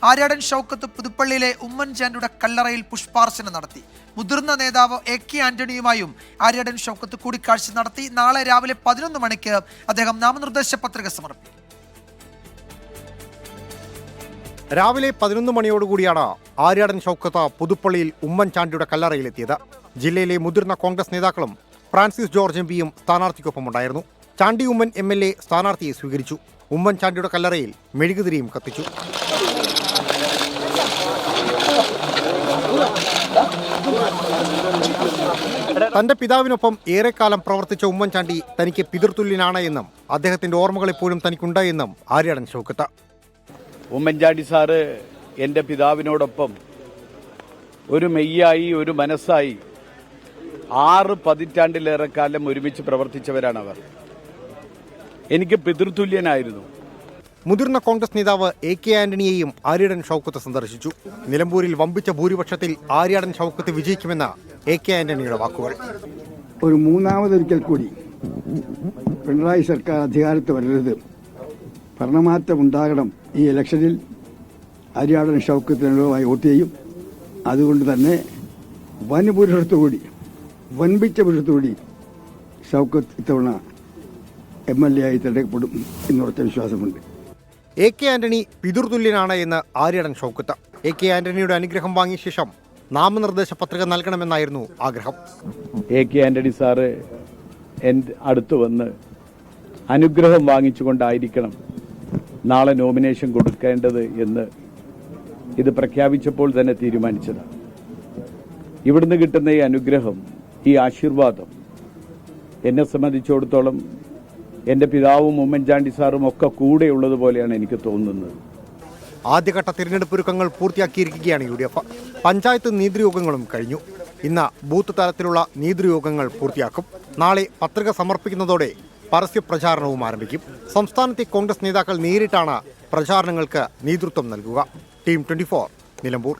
ആര്യാടൻ ഷൗക്കത്ത് പുതുപ്പള്ളിയിലെ ഉമ്മൻചാണ്ടിയുടെ കല്ലറയിൽ പുഷ്പാർച്ചന നടത്തി. മുതിർന്ന നേതാവ് AK ആന്റണിയുമായും ആര്യാടൻ ഷൗക്കത്ത് കൂടിക്കാഴ്ച നടത്തി. നാളെ രാവിലെ 11 മണിക്ക് അദ്ദേഹം നാമനിർദ്ദേശ പത്രിക സമർപ്പിക്കും. രാവിലെ 11 മണിയോടുകൂടിയാണ് ആര്യാടൻ ഷൗക്കത്ത് പുതുപ്പള്ളിയിൽ ഉമ്മൻചാണ്ടിയുടെ കല്ലറയിലെത്തിയത്. ജില്ലയിലെ മുതിർന്ന കോൺഗ്രസ് നേതാക്കളും ഫ്രാൻസിസ് ജോർജ് MPയും സ്ഥാനാർത്ഥിക്കൊപ്പമുണ്ടായിരുന്നു. ചാണ്ടി ഉമ്മൻ MLA സ്ഥാനാർത്ഥിയെ സ്വീകരിച്ചു. ഉമ്മൻചാണ്ടിയുടെ കല്ലറയിൽ മെഴുകുതിരിയും കത്തിച്ചു. തന്റെ പിതാവിനൊപ്പം ഏറെക്കാലം പ്രവർത്തിച്ച ഉമ്മൻചാണ്ടി തനിക്ക് പിതൃതുല്യനാണ് എന്നും അദ്ദേഹത്തിന്റെ ഓർമ്മകൾ എപ്പോഴും തനിക്കുണ്ട് എന്നും ആര്യാടൻ ഷൗക്കത്ത്. ഉമ്മൻചാണ്ടി സാറ് എൻ്റെ പിതാവിനോടൊപ്പം ഒരു മെയ്യായി ഒരു മനസ്സായി 6 പതിറ്റാണ്ടിലേറെ കാലം ഒരുമിച്ച് പ്രവർത്തിച്ചവരാണവർ. എനിക്ക് പിതൃതുല്യനായിരുന്നു. മുതിർന്ന കോൺഗ്രസ് നേതാവ് AK ആന്റണിയെയും ആര്യാടൻ ഷൗക്കത്ത് സന്ദർശിച്ചു. നിലമ്പൂരിൽ വമ്പിച്ച ഭൂരിപക്ഷത്തിൽ ആര്യാടൻ ഷൗക്കത്ത് വിജയിക്കുമെന്ന് AK ആന്റണിയുടെ വാക്കുകൾ. ഒരു മൂന്നാമതൊരിക്കൽ കൂടി പിണറായി സർക്കാർ അധികാരത്തിൽ വരരുത്, ഭരണമാറ്റം ഉണ്ടാകണം. ഈ ഇലക്ഷനിൽ ആര്യാടൻ ഷൗക്കത്തിനുള്ളതായി വോട്ട് ചെയ്യും. അതുകൊണ്ട് തന്നെ വൻപിച്ച പുരുഷത്തോടി ഷൗക്കത്ത് ഇത്തവണ MLA ആയി തിരഞ്ഞെടുക്കപ്പെടും എന്നുറച്ച വിശ്വാസമുണ്ട്. AK ആന്റണി പിതൃതുല്യനാണ് എന്ന് ആര്യാടൻ ഷൗക്കത്ത്. AK ആന്റണിയുടെ അനുഗ്രഹം വാങ്ങിയ ശേഷം നാമനിർദ്ദേശ പത്രിക നൽകണമെന്നായിരുന്നു ആഗ്രഹം. AK ആന്റണി സാറ് എൻ്റെ അടുത്ത് വന്ന് അനുഗ്രഹം വാങ്ങിച്ചുകൊണ്ടായിരിക്കണം നാളെ നോമിനേഷൻ കൊടുക്കേണ്ടത് എന്ന് ഇത് പ്രഖ്യാപിച്ചപ്പോൾ തന്നെ തീരുമാനിച്ചതാണ്. ഇവിടുന്ന് കിട്ടുന്ന ഈ അനുഗ്രഹം, ഈ ആശീർവാദം എന്നെ സംബന്ധിച്ചിടത്തോളം എൻ്റെ പിതാവും ഉമ്മൻചാണ്ടി സാറും ഒക്കെ കൂടെയുള്ളതുപോലെയാണ് എനിക്ക് തോന്നുന്നത്. ആദ്യഘട്ട തിരഞ്ഞെടുപ്പ് ഒരുക്കങ്ങൾ പൂർത്തിയാക്കിയിരിക്കുകയാണ് UDF. പഞ്ചായത്ത് നേതൃയോഗങ്ങളും കഴിഞ്ഞു. ഇന്ന് ബൂത്ത് തലത്തിലുള്ള നേതൃയോഗങ്ങൾ പൂർത്തിയാക്കും. നാളെ പത്രിക സമർപ്പിക്കുന്നതോടെ പരസ്യ പ്രചാരണവും ആരംഭിക്കും. സംസ്ഥാനത്തെ കോൺഗ്രസ് നേതാക്കൾ നേരിട്ടാണ് പ്രചാരണങ്ങൾക്ക് നേതൃത്വം നൽകുക. ടീം 24 നിലമ്പൂർ.